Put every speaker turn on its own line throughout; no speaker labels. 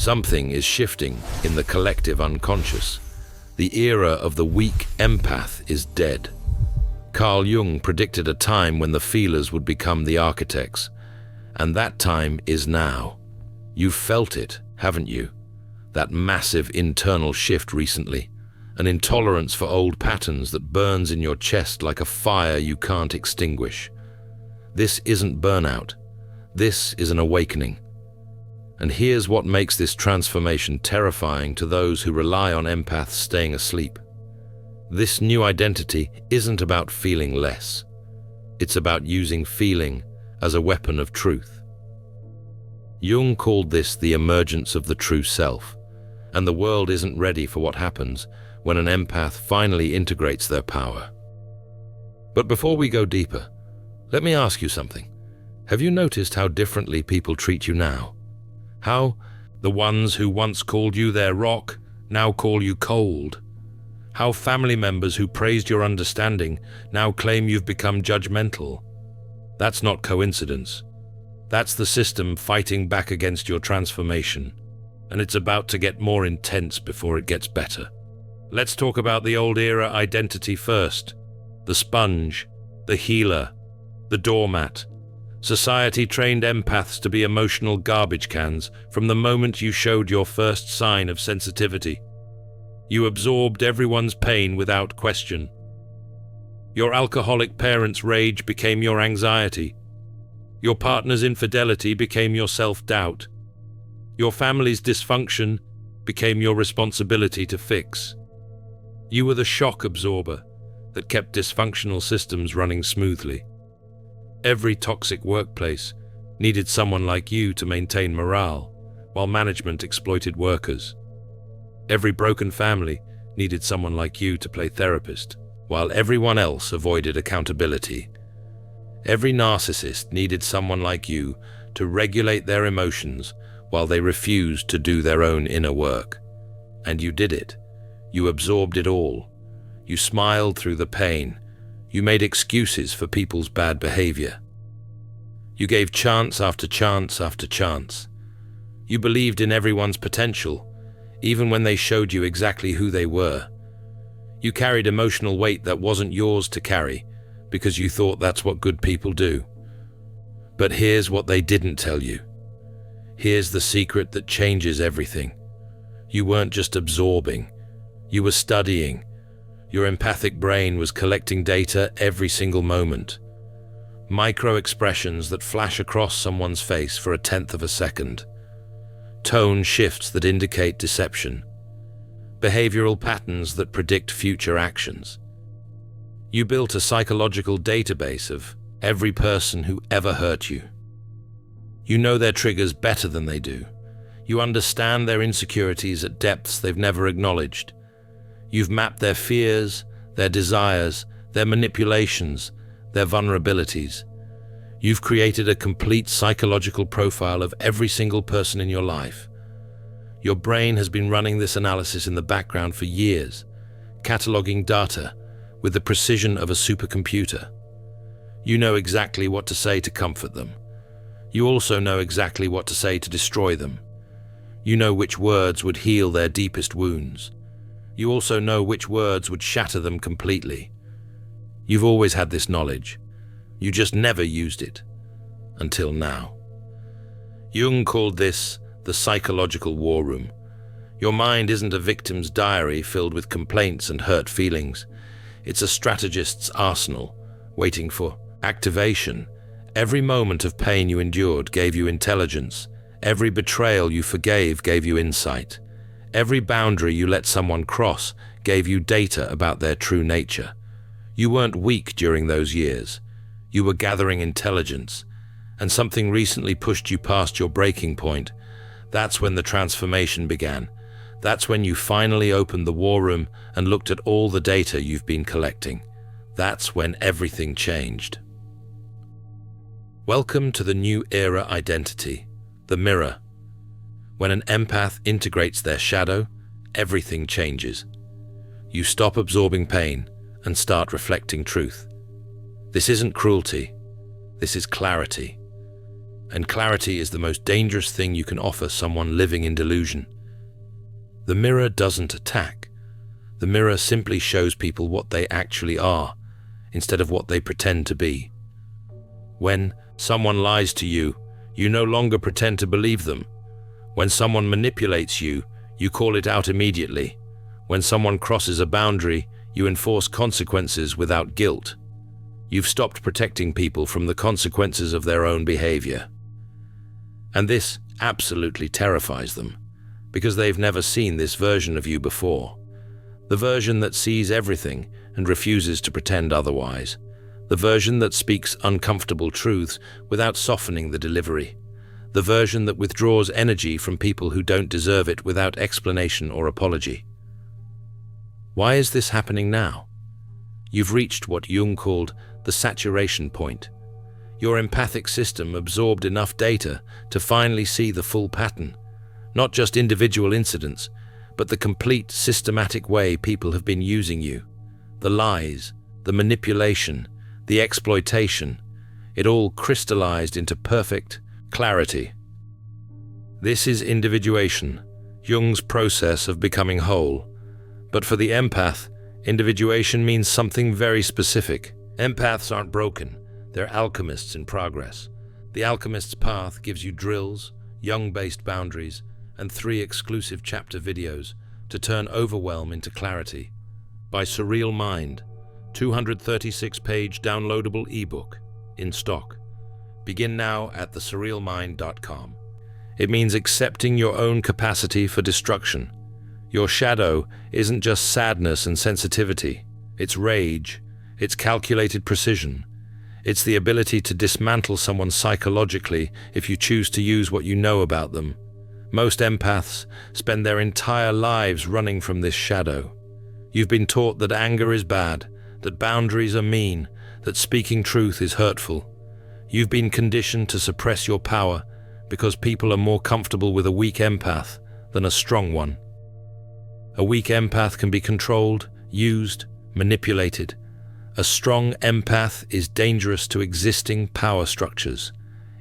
Something is shifting in the collective unconscious. The era of the weak empath is dead. Carl Jung predicted a time when the feelers would become the architects, and that time is now. You've felt it, haven't you? That massive internal shift recently, an intolerance for old patterns that burns in your chest like a fire you can't extinguish. This isn't burnout. This is an awakening. And here's what makes this transformation terrifying to those who rely on empaths staying asleep. This new identity isn't about feeling less. It's about using feeling as a weapon of truth. Jung called this the emergence of the true self, and the world isn't ready for what happens when an empath finally integrates their power. But before we go deeper, let me ask you something. Have you noticed how differently people treat you now? How the ones who once called you their rock now call you cold? How family members who praised your understanding now claim you've become judgmental? That's not coincidence. That's the system fighting back against your transformation, and it's about to get more intense before it gets better. Let's talk about the old era identity first. The sponge, the healer, the doormat. Society trained empaths to be emotional garbage cans from the moment you showed your first sign of sensitivity. You absorbed everyone's pain without question. Your alcoholic parents' rage became your anxiety. Your partner's infidelity became your self-doubt. Your family's dysfunction became your responsibility to fix. You were the shock absorber that kept dysfunctional systems running smoothly. Every toxic workplace needed someone like you to maintain morale, while management exploited workers. Every broken family needed someone like you to play therapist, while everyone else avoided accountability. Every narcissist needed someone like you to regulate their emotions while they refused to do their own inner work. And you did it. You absorbed it all. You smiled through the pain. You made excuses for people's bad behavior. You gave chance after chance after chance. You believed in everyone's potential, even when they showed you exactly who they were. You carried emotional weight that wasn't yours to carry because you thought that's what good people do. But here's what they didn't tell you. Here's the secret that changes everything. You weren't just absorbing. You were studying. Your empathic brain was collecting data every single moment. Micro-expressions that flash across someone's face for 1/10 of a second. Tone shifts that indicate deception. Behavioral patterns that predict future actions. You built a psychological database of every person who ever hurt you. You know their triggers better than they do. You understand their insecurities at depths they've never acknowledged. You've mapped their fears, their desires, their manipulations, their vulnerabilities. You've created a complete psychological profile of every single person in your life. Your brain has been running this analysis in the background for years, cataloging data with the precision of a supercomputer. You know exactly what to say to comfort them. You also know exactly what to say to destroy them. You know which words would heal their deepest wounds. You also know which words would shatter them completely. You've always had this knowledge. You just never used it. Until now. Jung called this the psychological war room. Your mind isn't a victim's diary filled with complaints and hurt feelings. It's a strategist's arsenal, waiting for activation. Every moment of pain you endured gave you intelligence. Every betrayal you forgave gave you insight. Every boundary you let someone cross gave you data about their true nature. You weren't weak during those years. You were gathering intelligence, and something recently pushed you past your breaking point. That's when the transformation began. That's when you finally opened the war room and looked at all the data you've been collecting. That's when everything changed. Welcome to the new era identity, the mirror. When an empath integrates their shadow, everything changes. You stop absorbing pain and start reflecting truth. This isn't cruelty, this is clarity. and clarity is the most dangerous thing you can offer someone living in delusion. The mirror doesn't attack. The mirror simply shows people what they actually are, instead of what they pretend to be. When someone lies to you, you no longer pretend to believe them. When someone manipulates you, you call it out immediately. When someone crosses a boundary, you enforce consequences without guilt. You've stopped protecting people from the consequences of their own behavior. And this absolutely terrifies them, because they've never seen this version of you before. The version that sees everything and refuses to pretend otherwise. The version that speaks uncomfortable truths without softening the delivery. The version that withdraws energy from people who don't deserve it without explanation or apology. Why is this happening now? You've reached what Jung called the saturation point. Your empathic system absorbed enough data to finally see the full pattern, not just individual incidents, but the complete systematic way people have been using you. The lies, the manipulation, the exploitation, it all crystallized into perfect clarity. This is individuation, Jung's process of becoming whole. But for the empath, individuation means something very specific. Empaths aren't broken, they're alchemists in progress. The alchemist's path gives you drills, Jung-based boundaries, and 3 exclusive chapter videos to turn overwhelm into clarity. By Surreal Mind, 236-page downloadable ebook, in stock. Begin now at thesurrealmind.com. It means accepting your own capacity for destruction. Your shadow isn't just sadness and sensitivity. It's rage. It's calculated precision. It's the ability to dismantle someone psychologically if you choose to use what you know about them. Most empaths spend their entire lives running from this shadow. You've been taught that anger is bad, that boundaries are mean, that speaking truth is hurtful. You've been conditioned to suppress your power because people are more comfortable with a weak empath than a strong one. A weak empath can be controlled, used, manipulated. A strong empath is dangerous to existing power structures.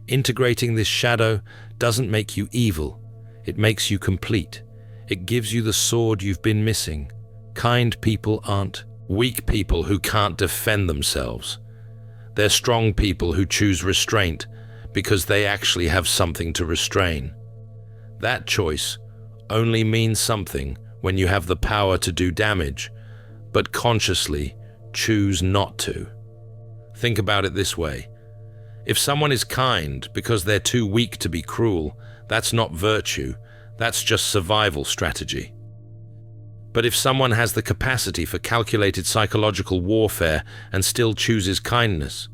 Integrating this shadow doesn't make you evil. It makes you complete. It gives you the sword you've been missing. Kind people aren't weak people who can't defend themselves. They're strong people who choose restraint because they actually have something to restrain. That choice only means something when you have the power to do damage, but consciously choose not to. Think about it this way. If someone is kind because they're too weak to be cruel, that's not virtue, that's just survival strategy. But if someone has the capacity for calculated psychological warfare and still chooses kindness,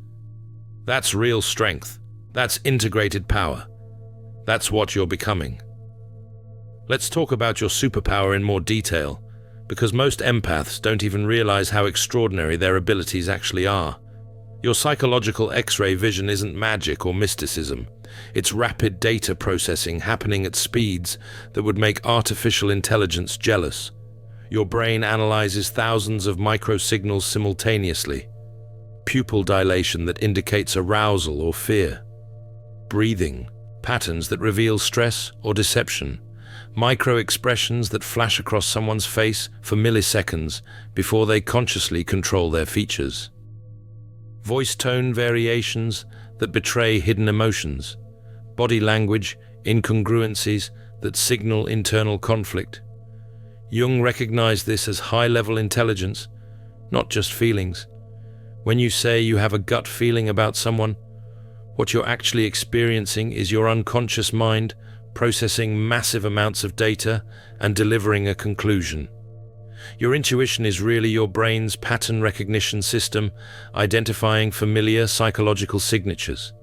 that's real strength. That's integrated power. That's what you're becoming. Let's talk about your superpower in more detail, because most empaths don't even realize how extraordinary their abilities actually are. Your psychological X-ray vision isn't magic or mysticism. It's rapid data processing happening at speeds that would make artificial intelligence jealous. Your brain analyzes thousands of microsignals simultaneously. Pupil dilation that indicates arousal or fear. Breathing patterns that reveal stress or deception. Micro-expressions that flash across someone's face for milliseconds before they consciously control their features. Voice tone variations that betray hidden emotions. Body language incongruencies that signal internal conflict. Jung recognized this as high-level intelligence, not just feelings. When you say you have a gut feeling about someone, what you're actually experiencing is your unconscious mind processing massive amounts of data and delivering a conclusion. Your intuition is really your brain's pattern recognition system, identifying familiar psychological signatures.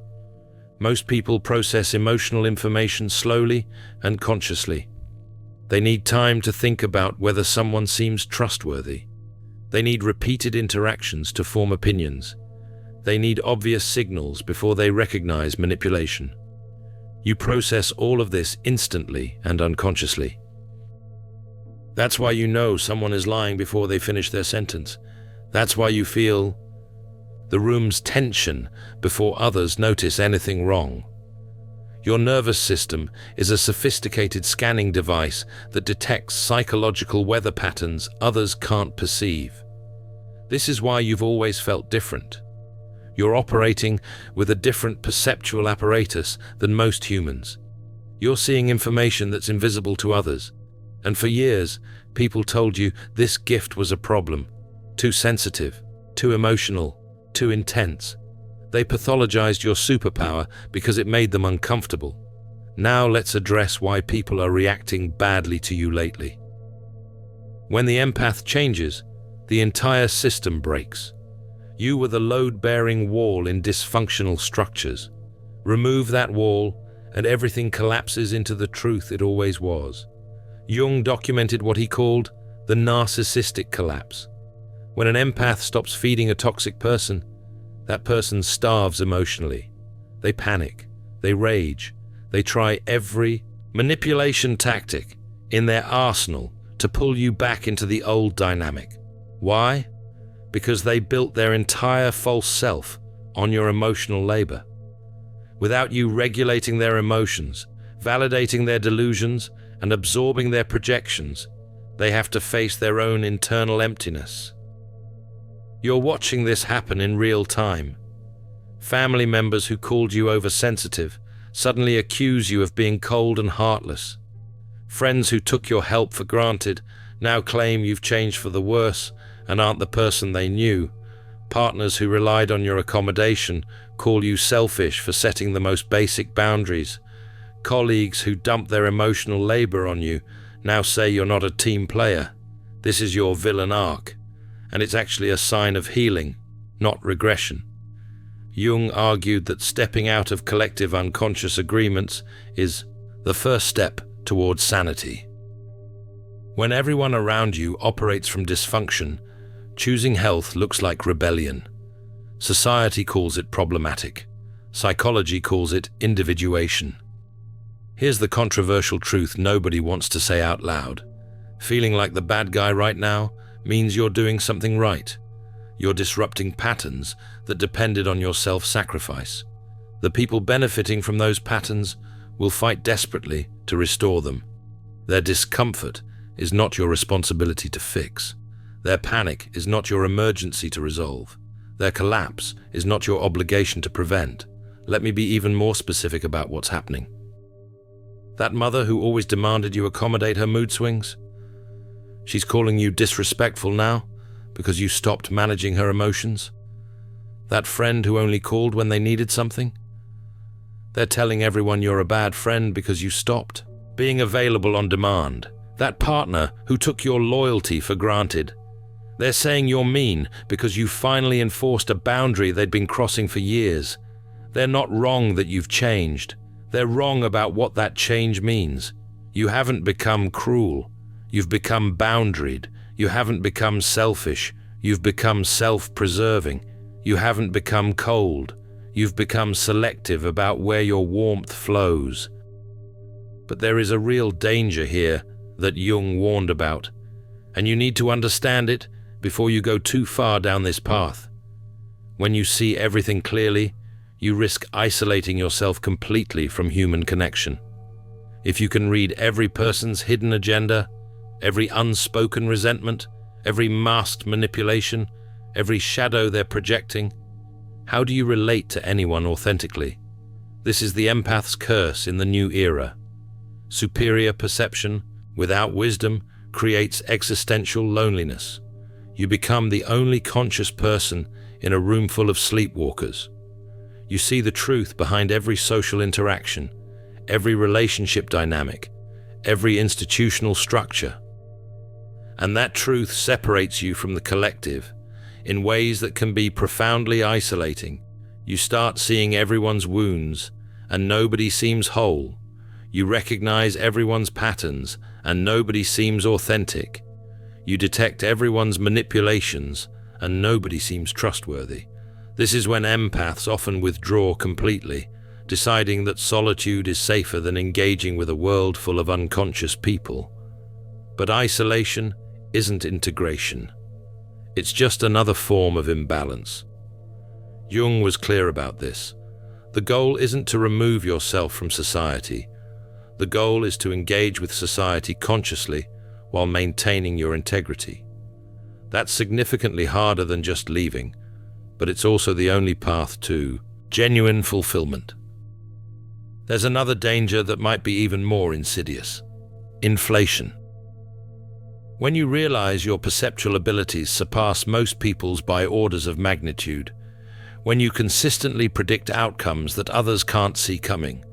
Most people process emotional information slowly and consciously. They need time to think about whether someone seems trustworthy. They need repeated interactions to form opinions. They need obvious signals before they recognize manipulation. You process all of this instantly and unconsciously. That's why you know someone is lying before they finish their sentence. That's why you feel the room's tension before others notice anything wrong. Your nervous system is a sophisticated scanning device that detects psychological weather patterns others can't perceive. This is why you've always felt different. You're operating with a different perceptual apparatus than most humans. You're seeing information that's invisible to others. And for years, people told you this gift was a problem. Too sensitive, too emotional, too intense. They pathologized your superpower because it made them uncomfortable. Now let's address why people are reacting badly to you lately. When the empath changes, the entire system breaks. You were the load-bearing wall in dysfunctional structures. Remove that wall, and everything collapses into the truth it always was. Jung documented what he called the narcissistic collapse. When an empath stops feeding a toxic person, that person starves emotionally. They panic, they rage, they try every manipulation tactic in their arsenal to pull you back into the old dynamic. Why? Because they built their entire false self on your emotional labor. Without you regulating their emotions, validating their delusions, and absorbing their projections, they have to face their own internal emptiness. You're watching this happen in real time. Family members who called you oversensitive suddenly accuse you of being cold and heartless. Friends who took your help for granted now claim you've changed for the worse and aren't the person they knew. Partners who relied on your accommodation call you selfish for setting the most basic boundaries. Colleagues who dump their emotional labor on you now say you're not a team player. This is your villain arc, and it's actually a sign of healing, not regression. Jung argued that stepping out of collective unconscious agreements is the first step towards sanity. When everyone around you operates from dysfunction, choosing health looks like rebellion. Society calls it problematic. Psychology calls it individuation. Here's the controversial truth nobody wants to say out loud. Feeling like the bad guy right now means you're doing something right. You're disrupting patterns that depended on your self-sacrifice. The people benefiting from those patterns will fight desperately to restore them. Their discomfort is not your responsibility to fix. Their panic is not your emergency to resolve. Their collapse is not your obligation to prevent. Let me be even more specific about what's happening. That mother who always demanded you accommodate her mood swings? She's calling you disrespectful now because you stopped managing her emotions? That friend who only called when they needed something? They're telling everyone you're a bad friend because you stopped being available on demand. That partner who took your loyalty for granted. They're saying you're mean because you finally enforced a boundary they'd been crossing for years. They're not wrong that you've changed. They're wrong about what that change means. You haven't become cruel. You've become boundaried. You haven't become selfish. You've become self-preserving. You haven't become cold. You've become selective about where your warmth flows. But there is a real danger here that Jung warned about, and you need to understand it before you go too far down this path. When you see everything clearly, you risk isolating yourself completely from human connection. If you can read every person's hidden agenda, every unspoken resentment, every masked manipulation, every shadow they're projecting, how do you relate to anyone authentically? This is the empath's curse in the new era. Superior perception without wisdom creates existential loneliness. You become the only conscious person in a room full of sleepwalkers. You see the truth behind every social interaction, every relationship dynamic, every institutional structure. And that truth separates you from the collective in ways that can be profoundly isolating. You start seeing everyone's wounds, and nobody seems whole. You recognize everyone's patterns, and nobody seems authentic. You detect everyone's manipulations, and nobody seems trustworthy. This is when empaths often withdraw completely, deciding that solitude is safer than engaging with a world full of unconscious people. But isolation isn't integration. It's just another form of imbalance. Jung was clear about this. The goal isn't to remove yourself from society. The goal is to engage with society consciously while maintaining your integrity. That's significantly harder than just leaving, but it's also the only path to genuine fulfillment. There's another danger that might be even more insidious: inflation. When you realize your perceptual abilities surpass most people's by orders of magnitude, when you consistently predict outcomes that others can't see coming,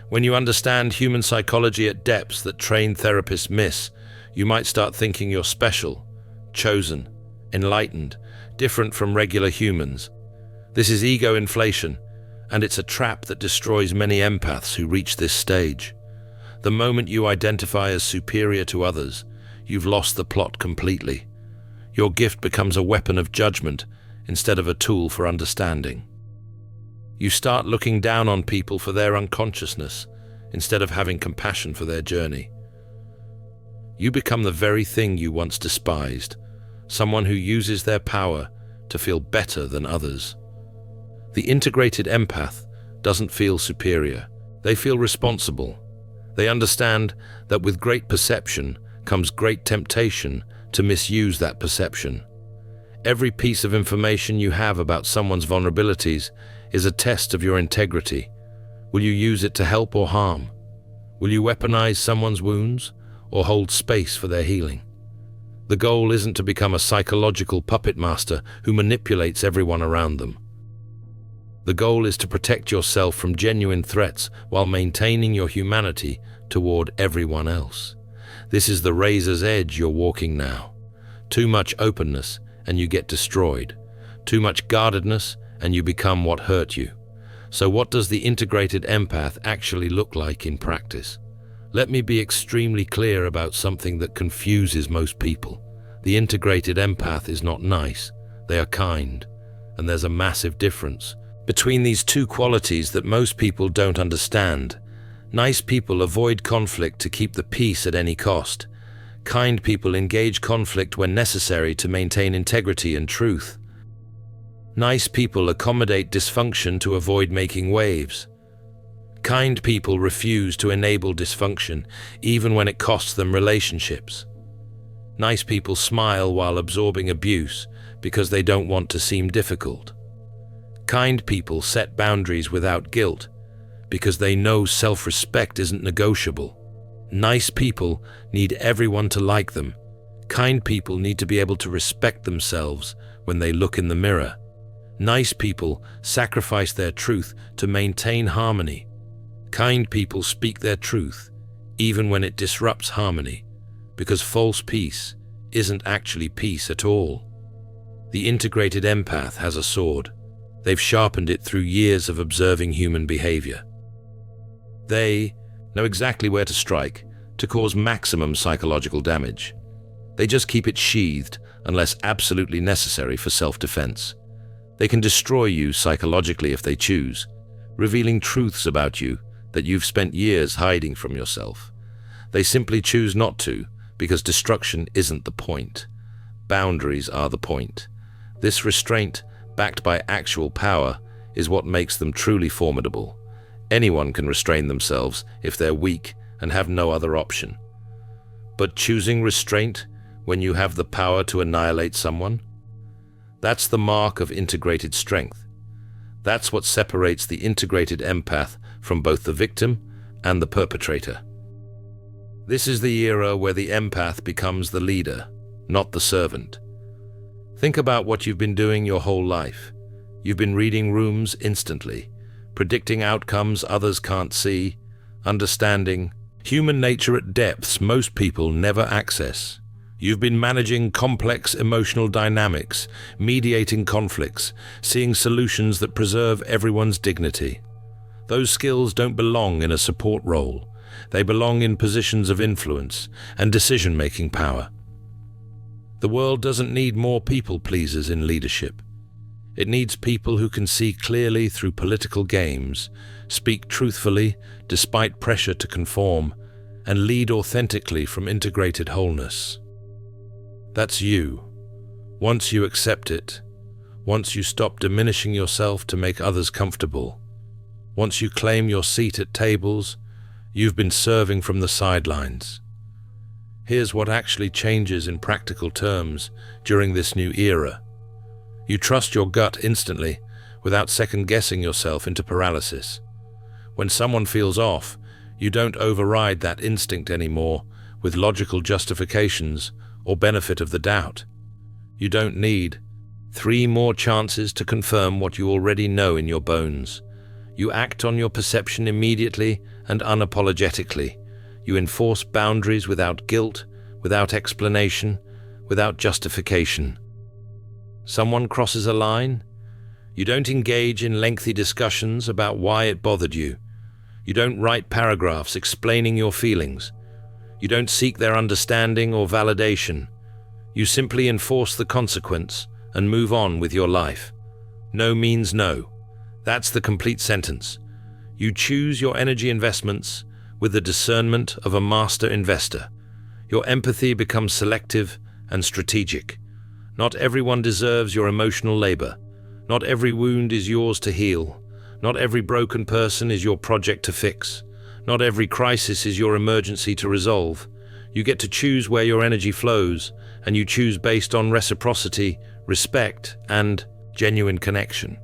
when you understand human psychology at depths that trained therapists miss, you might start thinking you're special, chosen, enlightened, different from regular humans. This is ego inflation, and it's a trap that destroys many empaths who reach this stage. The moment you identify as superior to others, you've lost the plot completely. Your gift becomes a weapon of judgment instead of a tool for understanding. You start looking down on people for their unconsciousness instead of having compassion for their journey. You become the very thing you once despised, someone who uses their power to feel better than others. The integrated empath doesn't feel superior. They feel responsible. They understand that with great perception comes great temptation to misuse that perception. Every piece of information you have about someone's vulnerabilities is a test of your integrity. Will you use it to help or harm? Will you weaponize someone's wounds or hold space for their healing? The goal isn't to become a psychological puppet master who manipulates everyone around them. The goal is to protect yourself from genuine threats while maintaining your humanity toward everyone else. This is the razor's edge you're walking now. Too much openness and you get destroyed. Too much guardedness and you become what hurt you. So what does the integrated empath actually look like in practice? Let me be extremely clear about something that confuses most people. The integrated empath is not nice. They are kind. And there's a massive difference between these two qualities that most people don't understand. Nice people avoid conflict to keep the peace at any cost. Kind people engage conflict when necessary to maintain integrity and truth. Nice people accommodate dysfunction to avoid making waves. Kind people refuse to enable dysfunction, even when it costs them relationships. Nice people smile while absorbing abuse because they don't want to seem difficult. Kind people set boundaries without guilt because they know self-respect isn't negotiable. Nice people need everyone to like them. Kind people need to be able to respect themselves when they look in the mirror. Nice people sacrifice their truth to maintain harmony. Kind people speak their truth, even when it disrupts harmony, because false peace isn't actually peace at all. The integrated empath has a sword. They've sharpened it through years of observing human behavior. They know exactly where to strike to cause maximum psychological damage. They just keep it sheathed unless absolutely necessary for self-defense. They can destroy you psychologically if they choose, revealing truths about you that you've spent years hiding from yourself. They simply choose not to, because destruction isn't the point. Boundaries are the point. This restraint, backed by actual power, is what makes them truly formidable. Anyone can restrain themselves if they're weak and have no other option. But choosing restraint when you have the power to annihilate someone? That's the mark of integrated strength. That's what separates the integrated empath from both the victim and the perpetrator. This is the era where the empath becomes the leader, not the servant. Think about what you've been doing your whole life. You've been reading rooms instantly, predicting outcomes others can't see, understanding human nature at depths most people never access. You've been managing complex emotional dynamics, mediating conflicts, seeing solutions that preserve everyone's dignity. Those skills don't belong in a support role. They belong in positions of influence and decision-making power. The world doesn't need more people-pleasers in leadership. It needs people who can see clearly through political games, speak truthfully despite pressure to conform, and lead authentically from integrated wholeness. That's you. Once you accept it, once you stop diminishing yourself to make others comfortable, Once you claim your seat at tables, you've been serving from the sidelines. Here's what actually changes in practical terms during this new era. You trust your gut instantly, without second-guessing yourself into paralysis. When someone feels off, you don't override that instinct anymore with logical justifications or benefit of the doubt. You don't need 3 more chances to confirm what you already know in your bones. You act on your perception immediately and unapologetically. You enforce boundaries without guilt, without explanation, without justification. Someone crosses a line? You don't engage in lengthy discussions about why it bothered you. You don't write paragraphs explaining your feelings. You don't seek their understanding or validation. You simply enforce the consequence and move on with your life. No means no. That's the complete sentence. You choose your energy investments with the discernment of a master investor. Your empathy becomes selective and strategic. Not everyone deserves your emotional labor. Not every wound is yours to heal. Not every broken person is your project to fix. Not every crisis is your emergency to resolve. You get to choose where your energy flows, and you choose based on reciprocity, respect, and genuine connection.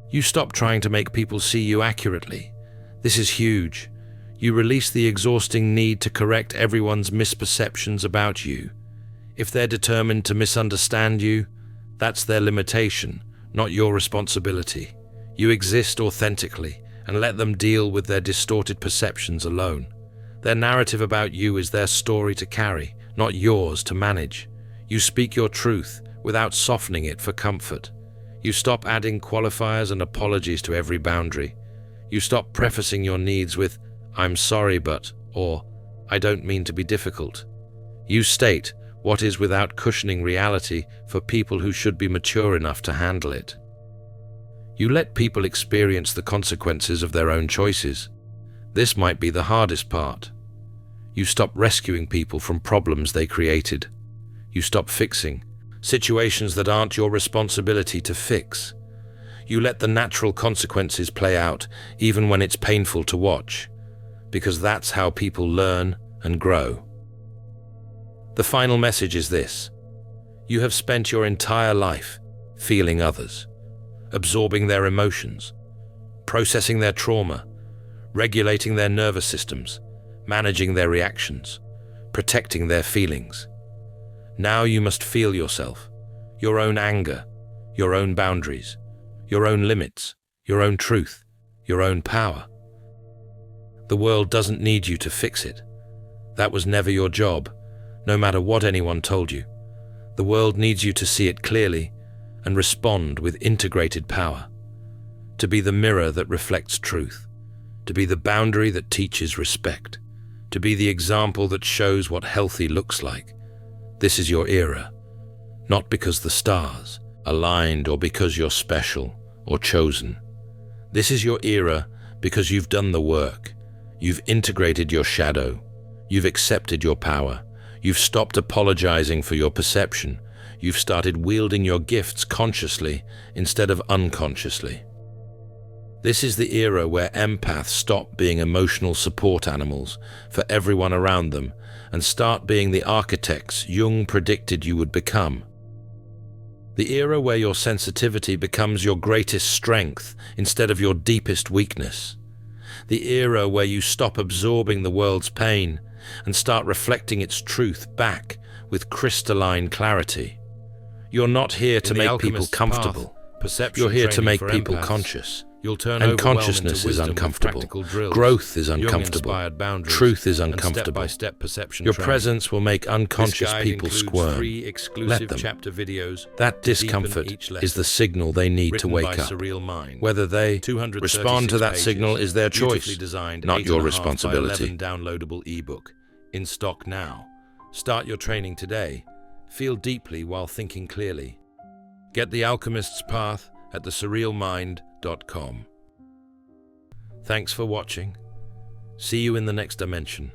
You stop trying to make people see you accurately. This is huge. You release the exhausting need to correct everyone's misperceptions about you. If they're determined to misunderstand you, that's their limitation, not your responsibility. You exist authentically and let them deal with their distorted perceptions alone. Their narrative about you is their story to carry, not yours to manage. You speak your truth without softening it for comfort. You stop adding qualifiers and apologies to every boundary. You stop prefacing your needs with, "I'm sorry but," or "I don't mean to be difficult." You state what is without cushioning reality for people who should be mature enough to handle it. You let people experience the consequences of their own choices. This might be the hardest part. You stop rescuing people from problems they created. You stop fixing situations that aren't your responsibility to fix. You let the natural consequences play out even when it's painful to watch, because that's how people learn and grow. The final message is this: you have spent your entire life feeling others, absorbing their emotions, processing their trauma, regulating their nervous systems, managing their reactions, protecting their feelings. Now you must feel yourself, your own anger, your own boundaries, your own limits, your own truth, your own power. The world doesn't need you to fix it. That was never your job, no matter what anyone told you. The world needs you to see it clearly and respond with integrated power, to be the mirror that reflects truth, to be the boundary that teaches respect, to be the example that shows what healthy looks like. This is your era, not because the stars aligned or because you're special or chosen. This is your era because you've done the work. You've integrated your shadow. You've accepted your power. You've stopped apologizing for your perception. You've started wielding your gifts consciously instead of unconsciously. This is the era where empaths stop being emotional support animals for everyone around them and start being the architects Jung predicted you would become. The era where your sensitivity becomes your greatest strength instead of your deepest weakness. The era where you stop absorbing the world's pain and start reflecting its truth back with crystalline clarity. You're not here to make people comfortable. You're here to make people conscious. And consciousness is uncomfortable. Growth is uncomfortable. Truth is uncomfortable. Your presence will make unconscious people squirm. Let them. That discomfort is the signal they need to wake up. Whether they respond to that signal is their choice, not your responsibility. Downloadable ebook in stock now. Start your training today. Feel deeply while thinking clearly. Get the Alchemist's Path at thesurrealmind.com. Thanks for watching. See you in the next dimension.